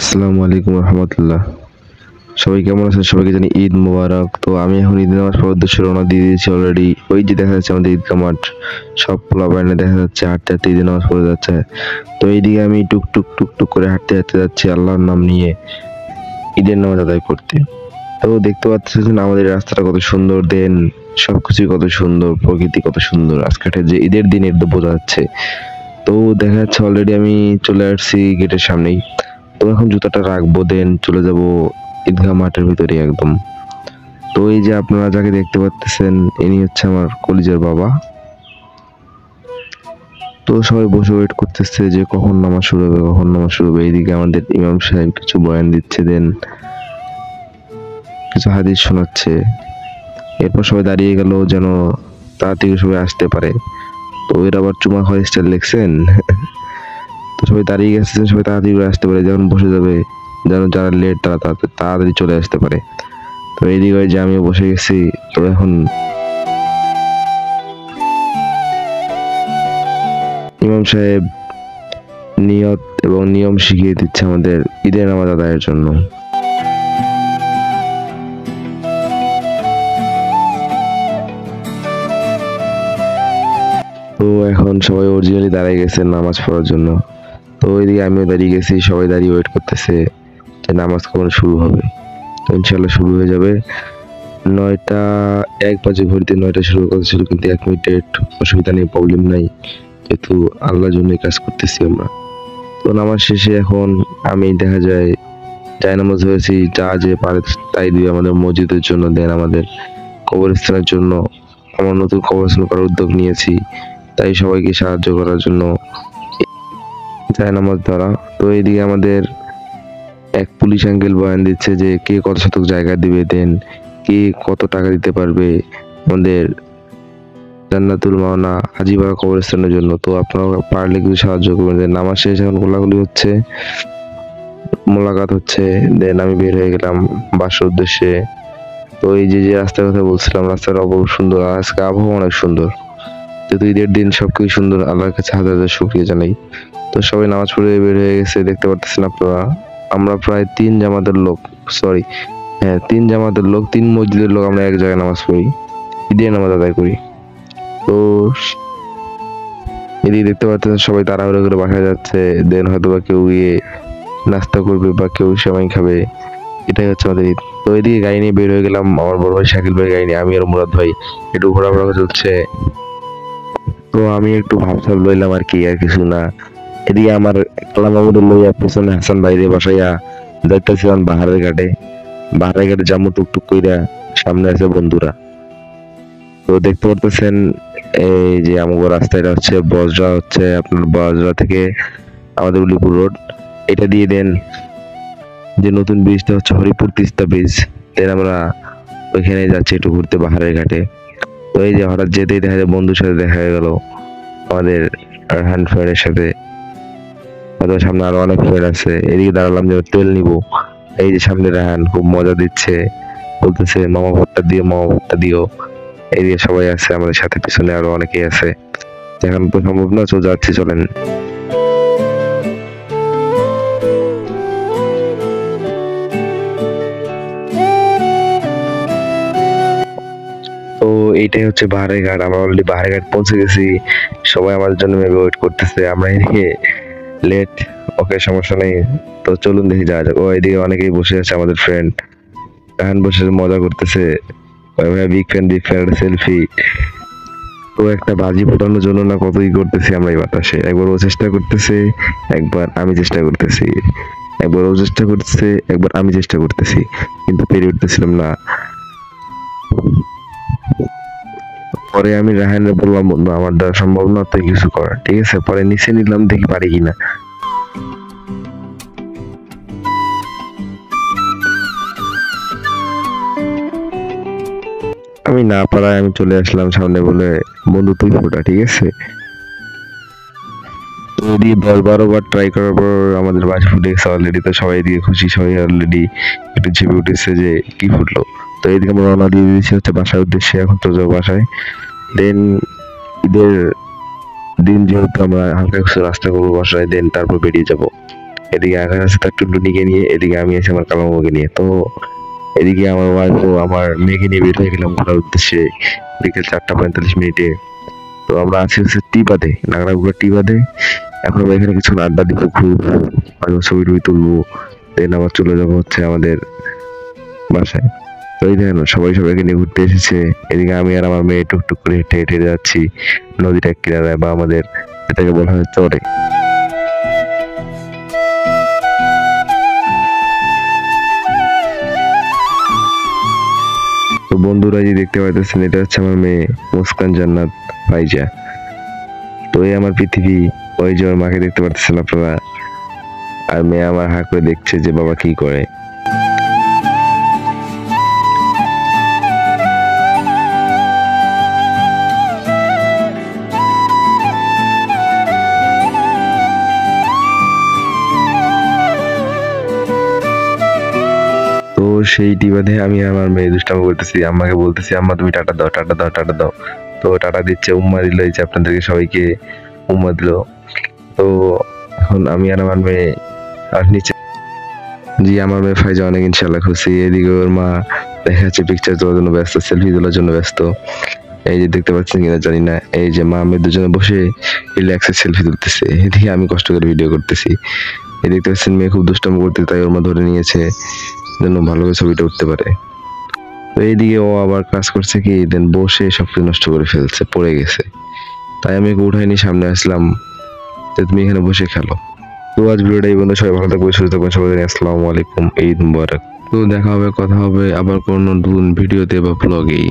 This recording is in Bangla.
আসসালামু আলাইকুম রহমতুল্লাহ। সবাই কেমন আছেন? সবাইকে জানি ঈদ মোবারক। তো আমি এখন ঈদ নামাজ পড়ার উদ্দেশ্যে রওনা দিয়ে দিয়েছি অলরেডি। ওই যে দেখা যাচ্ছে আমাদের ঈদগাহ মাঠ, সব পোলাপাইনে দেখা যাচ্ছে হাঁটতে হাঁটতে ঈদের নামাজ পড়ে যাচ্ছে। তো এইদিকে আমি টুক টুক টুক টুক করে হাঁটতে হাঁটতে যাচ্ছি আল্লাহর নাম নিয়ে ঈদের নামাজ আদায় করতে। তো দেখতে পাচ্ছেন আমাদের রাস্তাটা কত সুন্দর, দেন সবকিছু কত সুন্দর, প্রকৃতি কত সুন্দর। আজকে যে ঈদের দিন এটা বোঝা যাচ্ছে। তো দেখা যাচ্ছে অলরেডি আমি চলে আসছি গেটের সামনেই। তো এখন জুতাটা রাখবো, দেন চলে যাব ঈদগাহ মাঠের ভিতরে একদম। তো এই যে আপনারা যাকে দেখতে পাচ্ছেন ইনি হচ্ছে আমার কলিজার বাবা। তো সবাই বসে ওয়েট করতেছে যে কখন নামাজ শুরু হবে, কখন নামাজ শুরু হবে। এইদিকে আমাদের ইমাম সাহেব কিছু বয়ান দিচ্ছে, দেন কিছু হাদিস শোনাচ্ছে। এরপর সবাই দাঁড়িয়ে গেল যেন তাড়াতাড়ি সবাই আসতে পারে। তো এর আবার চুমা খাওয়ার স্টাইল দেখছেন। তো সবাই দাঁড়িয়ে গেছে, সবাই তাড়াতাড়ি করে আসতে পারে, যখন বসে যাবে যেন যারা লেট তারা তাড়াতাড়ি চলে আসতে পারে। তো এইদিকে যে আমিও বসে গেছি। তো এখন ইমাম সাহেব নিয়ত এবং নিয়ম শিখিয়ে দিচ্ছে আমাদের ঈদের নামাজ আদায়ের জন্য। তো এখন সবাই অরিজিনালি দাঁড়িয়ে গেছে নামাজ পড়ার জন্য। তো ওইদিকে আমিও দাঁড়িয়ে গেছি, সবাই দাঁড়িয়ে ওয়েট করতেছে যে নামাজ কখন শুরু হবে। তো ইনশাল্লাহ শুরু হয়ে যাবে 9টা 1 বাজে, ঘড়িতে 9টা শুরু কথা ছিল, কিন্তু 1 মিনিট লেট, অসুবিধা নেই, প্রবলেম নাই, যেহেতু আল্লাহর জন্য কাজ করতেছি আমরা। তো নামাজ শেষে এখন আমি দেখা যায় নামাজ হয়েছি, যা যে পারে তাই দিয়ে আমাদের মসজিদের জন্য, দেন আমাদের কবরস্থানের জন্য। আমার নতুন কবরস্থান করার উদ্যোগ নিয়েছি, তাই সবাইকে সাহায্য করার জন্য নামাজ ধরা। তো এইদিকে আমাদের এক পুলিশ আঙ্কেল বয়ান দিচ্ছে যে কে কত শতক জায়গা দিবে, দেন কে কত টাকা দিতে পারবে আমাদের জান্নাতুল মাওনা হাজিবাগা কবরস্থানের জন্য। তো আপনারা পারলে কিছু সাহায্য করবেন। নামাজ শেষ এখন গোলাগুলি হচ্ছে, মোলাকাত হচ্ছে, দেন আমি বের হয়ে গেলাম বাসার উদ্দেশ্যে। তো এই যে যে রাস্তার কথা বলছিলাম, রাস্তাটা অপরূপ সুন্দর, আজকে আবহাওয়া অনেক সুন্দর, যেহেতু ঈদের দিন সবকিছু সুন্দর। আল্লাহর কাছে হাজার হাজার শুকরিয়া জানাই। তো সবাই নামাজ পড়ে বের হয়ে গেছে, দেখতে পারতেছেন আপনারা। আমরা প্রায় 3 জামাতের লোক, সরি হ্যাঁ 3 জামাতের লোক, 3 মসজিদের লোক আমরা এক জায়গায় নামাজ পড়ি, ঈদের নামাজ আদায় করি। তো এদিকে দেখতে পাচ্ছেন সবাই তাড়াহুড়ো করে বাসায় যাচ্ছে, দেন হয়তো বা কেউ গিয়ে নাস্তা করবে বা কেউ সেমাই খাবে, এটাই হচ্ছে আমাদের ঈদ। তো এদিকে গাড়ি নিয়ে বের হয়ে গেলাম, আমার বড় ভাই শাকিল ভাই গাড়ি নিয়ে, আমি আর মুরাদ ভাই একটু ঘোরাফেরা চলছে। তো আমি একটু ভাবসাব লইলাম আর কি, আর কিছু না। এদিকে আমার কালা মামুদের লইয়া পেছনে হাসান বাইরে বসাইয়া যাইতেছিলাম বাহারের ঘাটে। বাহারের ঘাটে যাবো টুকটুক কইরা, সামনে আছে বন্ধুরা। তো দেখতে পারতেছেন এই যে আমাদের রাস্তাটা হচ্ছে বজরা, হচ্ছে আপনার বজরা থেকে আমাদের উলিপুর রোড, এটা দিয়ে দেন যে নতুন ব্রিজটা হচ্ছে হরিপুর তিস্তা ব্রিজ, দেন আমরা ওইখানে যাচ্ছি একটু ঘুরতে বাহারের ঘাটে। তো এই যে হঠাৎ যেতেই দেখা যায় বন্ধুর সাথে দেখা হয়ে গেল আমাদের রাহান ফ্রেন্ডের সাথে। হয়তো সামনে আরো অনেক ফ্রেন্ড আছে। এদিকে দাঁড়ালাম যে তেল নিবো, এই যে সামনে রাহান খুব মজা দিচ্ছে, বলতেছে মামা ভুট্টা দিও, মামা ভুট্টা দিও। এদিকে সবাই আছে আমাদের সাথে, পিছনে আরো অনেকেই আছে। এখন তো সম্ভব না, চলে যাচ্ছি, চলেন। তো এইটাই হচ্ছে বাহারের ঘাট, আমরা অলরেডি বাহারের ঘাট পৌঁছে গেছি। সবাই আমাদের জন্য মেবি ওয়েট করতেছে, আমরা এদিকে লেট, ওকে সমস্যা নেই। তো চলুন দেখি যাওয়া যাক। ও এদিকে অনেকেই বসে আছে, আমাদের ফ্রেন্ড রাহান বসে মজা করতেছে, big fan big fan, selfie. তো একটা বাজি ফোটানোর জন্য না কতই করতেছি আমরা এই বাতাসে, একবার ও চেষ্টা করতেছে, একবার আমি চেষ্টা করতেছি, একবার ও চেষ্টা করতেছে, একবার আমি চেষ্টা করতেছি, কিন্তু পেরে উঠতেছিলাম না। পরে আমি রাহানের বললাম, বন্ধু আমার দ্বারা সম্ভব না, তুই কিছু কর, ঠিক আছে। পরে নিচে নিলাম, দেখি পারি কিনা। আমি না পারায় আমি চলে আসলাম সামনে, বলে বন্ধু তুই ফোটা, ঠিক আছে। তো এদিকে 10-12 বার ট্রাই করার পর আমাদের বাজি ফুটে গেছে অলরেডি। তো সবাই দিয়ে খুশি, সবাই অলরেডি একটু চেপে উঠেছে যে কি ফুটলো। তো এইদিকে আমরা রওনা দিয়ে দিয়েছি হচ্ছে বাসার উদ্দেশ্যে, এখন তো যাবো বাসায়। দেন ঈদের দিন যেহেতু আমরা হালকা কিছু রাস্তা করবো বাসায়, দেন তারপর বেরিয়ে যাব। এদিকে আকাশ আছে তার টুনটুনিকে নিয়ে, এদিকে আমি আছি আমার কালামাকে নিয়ে। তো এদিকে আমার ওয়াইফ ও আমার মেয়েকে নিয়ে বের হয়ে গেলাম ঘোরার উদ্দেশ্যে বিকেল 4:45। তো আমরা আছি হচ্ছে টি বাদে, নাগরাগুলা টি বাদে। এখন আমরা এখানে কিছু আড্ডা দিব, ঘুরবো, হয়তো ছবি টবি তুলবো, দেন আবার চলে যাবো হচ্ছে আমাদের বাসায়। তো এই দেখেন সবাই সবাইকে নিয়ে ঘুরতে এসেছে। এদিকে আমি আর আমার মেয়ে টুকটুক করে হেঁটে হেঁটে যাচ্ছি নদীটা কিনারায়, বা আমাদের এটাকে বলা হয় চরে। তো বন্ধুরা যে দেখতে পাইতেছেন, এটা হচ্ছে আমার মেয়ে মুস্কান জান্নাত ফাইজা। তো এই আমার পৃথিবী। ওই যে ওর মাকে দেখতে পাচ্ছেন আপনারা, আর মেয়ে আমার হা করে দেখছে যে বাবা কি করে। তো সেইটি বাদে আমি আমার মেয়ে দুষ্টামি করতেছি, আম্মাকে বলতেছি আম্মা তুমি টাটা দাও, টাটা দাও, টাটা দাও। তো টাটা দিচ্ছে, উম্মা দিল, এই যে আপনাদেরকে সবাইকে উম্মা দিল। তো এখন আমি আর আমার মেয়ে আর নিচে, জি আমার মেয়ে ফাইজা অনেক ইনশাল্লাহ খুশি। এদিকে ওর মা দেখা যাচ্ছে পিকচার তোলার জন্য ব্যস্ত, সেলফি তোলার জন্য ব্যস্ত। এই যে দেখতে পাচ্ছেন কিনা জানি না, এই যে মা মেয়ে দুজনে বসে রিল্যাক্সে সেলফি তুলতেছে, এদিকে আমি কষ্ট করে ভিডিও করতেছি। এই দেখতে পাচ্ছেন মেয়ে খুব দুষ্টামি করতে, তাই ওর মা ধরে নিয়েছে যেন ভালো করে ছবিটা উঠতে পারে। তো এইদিকে ও আবার কাজ করছে কি, দেন বসে সবকিছু নষ্ট করে ফেলছে, পড়ে গেছে। তাই আমি ওকে উঠাইনি, সামনে আসলাম যে তুমি এখানে বসে খেলো। তো আজ ভিডিওটা এই বন্ধু, সবাই ভালো থাকবে, সুস্থ থাকবেন, সবাই আসসালামু আলাইকুম, ঈদ মুবারক। তো দেখা হবে, কথা হবে আবার কোনো নতুন ভিডিওতে বা ব্লগেই।